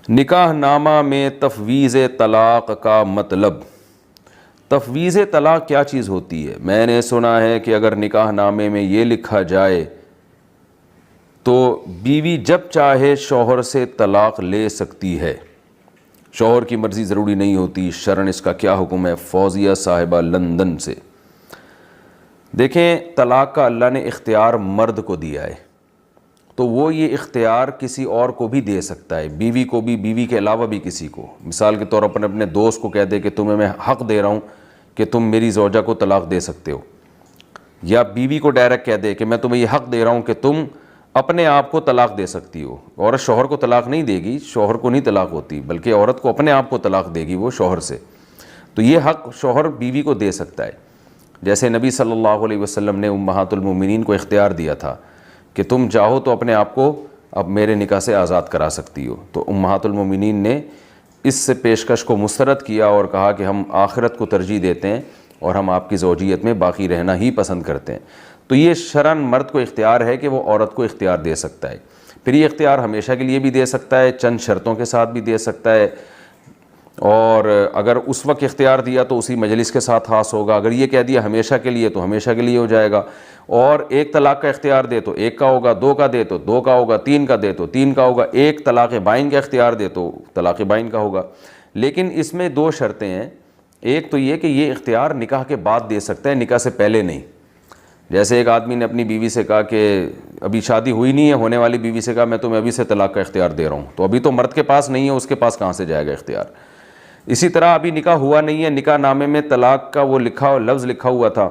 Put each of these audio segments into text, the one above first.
نکاح نامہ میں تفویض طلاق کا مطلب۔ تفویض طلاق کیا چیز ہوتی ہے؟ میں نے سنا ہے کہ اگر نکاح نامے میں یہ لکھا جائے تو بیوی جب چاہے شوہر سے طلاق لے سکتی ہے، شوہر کی مرضی ضروری نہیں ہوتی۔ شرعاً اس کا کیا حکم ہے؟ فوزیہ صاحبہ لندن سے۔ دیکھیں، طلاق کا اللہ نے اختیار مرد کو دیا ہے، تو وہ یہ اختیار کسی اور کو بھی دے سکتا ہے، بیوی کو بھی، بیوی کے علاوہ بھی کسی کو۔ مثال کے طور پر اپنے دوست کو کہہ دے کہ تمہیں میں حق دے رہا ہوں کہ تم میری زوجہ کو طلاق دے سکتے ہو، یا بیوی کو ڈائریکٹ کہہ دے کہ میں تمہیں یہ حق دے رہا ہوں کہ تم اپنے آپ کو طلاق دے سکتی ہو۔ عورت شوہر کو طلاق نہیں دے گی، شوہر کو نہیں طلاق ہوتی، بلکہ عورت کو اپنے آپ کو طلاق دے گی وہ شوہر سے۔ تو یہ حق شوہر بیوی کو دے سکتا ہے، جیسے نبی صلی اللہ علیہ وسلم نے امہات المومنین کو اختیار دیا تھا کہ تم چاہو تو اپنے آپ کو اب میرے نکاح سے آزاد کرا سکتی ہو۔ تو امہات المومنین نے اس سے پیشکش کو مسترد کیا اور کہا کہ ہم آخرت کو ترجیح دیتے ہیں اور ہم آپ کی زوجیت میں باقی رہنا ہی پسند کرتے ہیں۔ تو یہ شرعاً مرد کو اختیار ہے کہ وہ عورت کو اختیار دے سکتا ہے۔ پھر یہ اختیار ہمیشہ کے لیے بھی دے سکتا ہے، چند شرطوں کے ساتھ بھی دے سکتا ہے، اور اگر اس وقت اختیار دیا تو اسی مجلس کے ساتھ خاص ہوگا، اگر یہ کہہ دیا ہمیشہ کے لیے تو ہمیشہ کے لیے ہو جائے گا۔ اور ایک طلاق کا اختیار دے تو ایک کا ہوگا، دو کا دے تو دو کا ہوگا، تین کا دے تو تین کا ہوگا، ایک طلاق بائن کا اختیار دے تو طلاق بائن کا ہوگا۔ لیکن اس میں دو شرطیں ہیں، ایک تو یہ کہ یہ اختیار نکاح کے بعد دے سکتا ہے، نکاح سے پہلے نہیں۔ جیسے ایک آدمی نے اپنی بیوی سے کہا کہ ابھی شادی ہوئی نہیں ہے، ہونے والی بیوی سے کہا میں تمہیں ابھی سے طلاق کا اختیار دے رہا ہوں، تو ابھی تو مرد کے پاس نہیں ہے، اس کے پاس کہاں سے جائے گا اختیار۔ اسی طرح ابھی نکاح ہوا نہیں ہے، نکاح نامے میں طلاق کا وہ لفظ لکھا ہوا تھا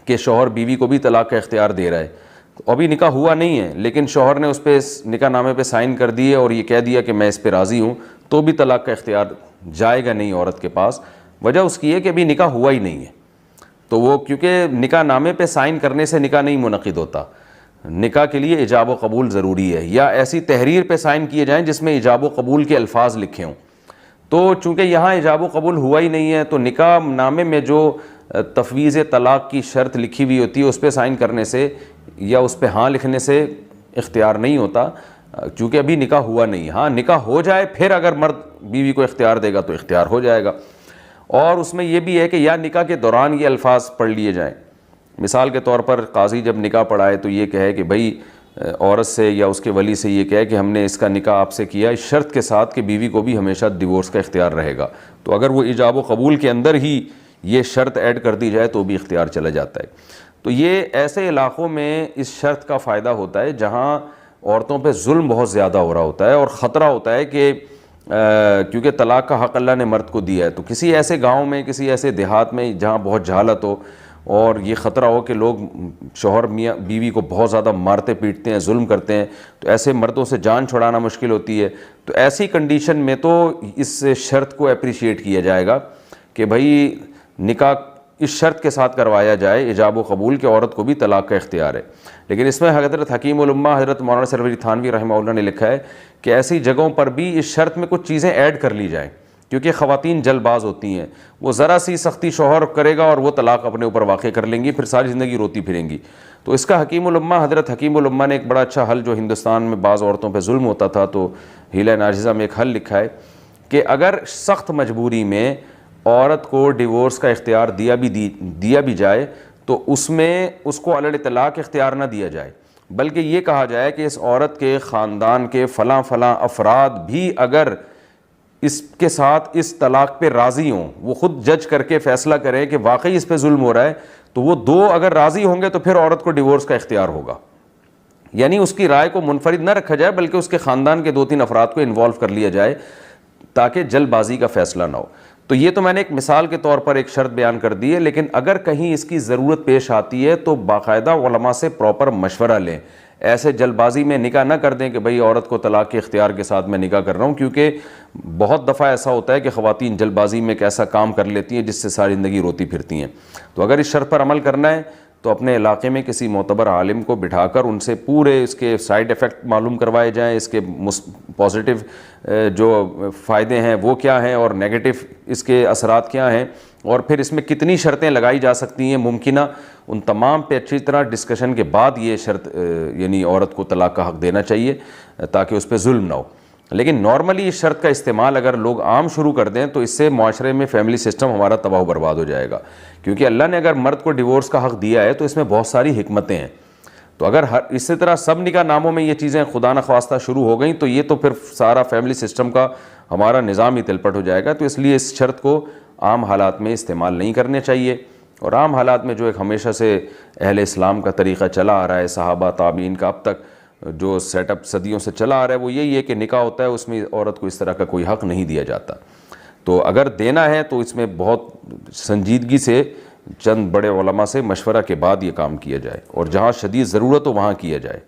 کہ شوہر بیوی کو بھی طلاق کا اختیار دے رہا ہے، تو ابھی نکاح ہوا نہیں ہے لیکن شوہر نے اس پہ نکاح نامے پہ سائن کر دیے اور یہ کہہ دیا کہ میں اس پہ راضی ہوں، تو بھی طلاق کا اختیار جائے گا نہیں عورت کے پاس۔ وجہ اس کی ہے کہ ابھی نکاح ہوا ہی نہیں ہے، تو وہ کیونکہ نکاح نامے پہ سائن کرنے سے نکاح نہیں منعقد ہوتا، نکاح کے لیے ایجاب و قبول ضروری ہے، یا ایسی تحریر پہ سائن کیے جائیں جس میں ایجاب و قبول کے الفاظ لکھے ہوں۔ تو چونکہ یہاں ایجاب و قبول ہوا ہی نہیں ہے، تو نکاح نامے میں جو تفویض طلاق کی شرط لکھی ہوئی ہوتی ہے اس پہ سائن کرنے سے یا اس پہ ہاں لکھنے سے اختیار نہیں ہوتا، چونکہ ابھی نکاح ہوا نہیں۔ ہاں نکاح ہو جائے پھر اگر مرد بیوی کو اختیار دے گا تو اختیار ہو جائے گا۔ اور اس میں یہ بھی ہے کہ یا نکاح کے دوران یہ الفاظ پڑھ لیے جائیں۔ مثال کے طور پر قاضی جب نکاح پڑھائے تو یہ کہے کہ بھائی عورت سے یا اس کے ولی سے یہ کہے کہ ہم نے اس کا نکاح آپ سے کیا اس شرط کے ساتھ کہ بیوی کو بھی ہمیشہ ڈیورس کا اختیار رہے گا، تو اگر وہ ایجاب و قبول کے اندر ہی یہ شرط ایڈ کر دی جائے تو بھی اختیار چلا جاتا ہے۔ تو یہ ایسے علاقوں میں اس شرط کا فائدہ ہوتا ہے جہاں عورتوں پہ ظلم بہت زیادہ ہو رہا ہوتا ہے اور خطرہ ہوتا ہے کہ کیونکہ طلاق کا حق اللہ نے مرد کو دیا ہے، تو کسی ایسے گاؤں میں، کسی ایسے دیہات میں جہاں بہت جہالت ہو اور یہ خطرہ ہو کہ لوگ شوہر میاں بیوی کو بہت زیادہ مارتے پیٹتے ہیں، ظلم کرتے ہیں، تو ایسے مردوں سے جان چھڑانا مشکل ہوتی ہے۔ تو ایسی کنڈیشن میں تو اس شرط کو اپریشیٹ کیا جائے گا کہ بھائی نکاح اس شرط کے ساتھ کروایا جائے ایجاب و قبول کہ عورت کو بھی طلاق کا اختیار ہے۔ لیکن اس میں حضرت حکیم الامہ حضرت مولانا سروری تھانوی رحمہ اللہ نے لکھا ہے کہ ایسی جگہوں پر بھی اس شرط میں کچھ چیزیں ایڈ کر لی جائیں، کیونکہ خواتین جلد باز ہوتی ہیں، وہ ذرا سی سختی شوہر کرے گا اور وہ طلاق اپنے اوپر واقع کر لیں گی، پھر ساری زندگی روتی پھریں گی۔ تو اس کا حکیم الامہ حضرت حکیم الامہ نے ایک بڑا اچھا حل، جو ہندوستان میں بعض عورتوں پہ ظلم ہوتا تھا تو حیلہ ناجزہ میں ایک حل لکھا ہے کہ اگر سخت مجبوری میں عورت کو ڈیورس کا اختیار دیا بھی جائے تو اس میں اس کو علی الاطلاق اختیار نہ دیا جائے، بلکہ یہ کہا جائے کہ اس عورت کے خاندان کے فلاں فلاں افراد بھی اگر اس کے ساتھ اس طلاق پہ راضی ہوں، وہ خود جج کر کے فیصلہ کریں کہ واقعی اس پہ ظلم ہو رہا ہے، تو وہ دو اگر راضی ہوں گے تو پھر عورت کو ڈیورس کا اختیار ہوگا۔ یعنی اس کی رائے کو منفرد نہ رکھا جائے بلکہ اس کے خاندان کے دو تین افراد کو انوالو کر لیا جائے تاکہ جلد بازی کا فیصلہ نہ ہو۔ تو یہ تو میں نے ایک مثال کے طور پر ایک شرط بیان کر دی ہے، لیکن اگر کہیں اس کی ضرورت پیش آتی ہے تو باقاعدہ علماء سے پراپر مشورہ لیں، ایسے جلد بازی میں نکاح نہ کر دیں کہ بھئی عورت کو طلاق کے اختیار کے ساتھ میں نکاح کر رہا ہوں، کیونکہ بہت دفعہ ایسا ہوتا ہے کہ خواتین جلد بازی میں ایک ایسا کام کر لیتی ہیں جس سے ساری زندگی روتی پھرتی ہیں۔ تو اگر اس شرط پر عمل کرنا ہے تو اپنے علاقے میں کسی معتبر عالم کو بٹھا کر ان سے پورے اس کے سائیڈ ایفیکٹ معلوم کروائے جائیں، اس کے پازیٹیو جو فائدے ہیں وہ کیا ہیں اور نیگیٹو اس کے اثرات کیا ہیں، اور پھر اس میں کتنی شرطیں لگائی جا سکتی ہیں ممکنہ، ان تمام پہ اچھی طرح ڈسکشن کے بعد یہ شرط یعنی عورت کو طلاق کا حق دینا چاہیے تاکہ اس پہ ظلم نہ ہو۔ لیکن نارملی اس شرط کا استعمال اگر لوگ عام شروع کر دیں تو اس سے معاشرے میں فیملی سسٹم ہمارا تباہ و برباد ہو جائے گا. کیونکہ اللہ نے اگر مرد کو ڈیورس کا حق دیا ہے تو اس میں بہت ساری حکمتیں ہیں. تو اگر اسی طرح سب نکاح ناموں میں یہ چیزیں خدا نخواستہ شروع ہو گئیں تو یہ تو پھر سارا فیملی سسٹم کا ہمارا نظام ہی تلپٹ ہو جائے گا. تو اس لیے اس شرط کو عام حالات میں استعمال نہیں کرنے چاہیے. اور عام حالات میں جو ایک ہمیشہ سے اہل اسلام کا طریقہ چلا آ رہا ہے, صحابہ تابعین کا اب تک جو سیٹ اپ صدیوں سے چلا آ رہا ہے, وہ یہی ہے کہ نکاح ہوتا ہے اس میں عورت کو اس طرح کا کوئی حق نہیں دیا جاتا. تو اگر دینا ہے تو اس میں بہت سنجیدگی سے چند بڑے علماء سے مشورہ کے بعد یہ کام کیا جائے, اور جہاں شدید ضرورت ہو وہاں کیا جائے.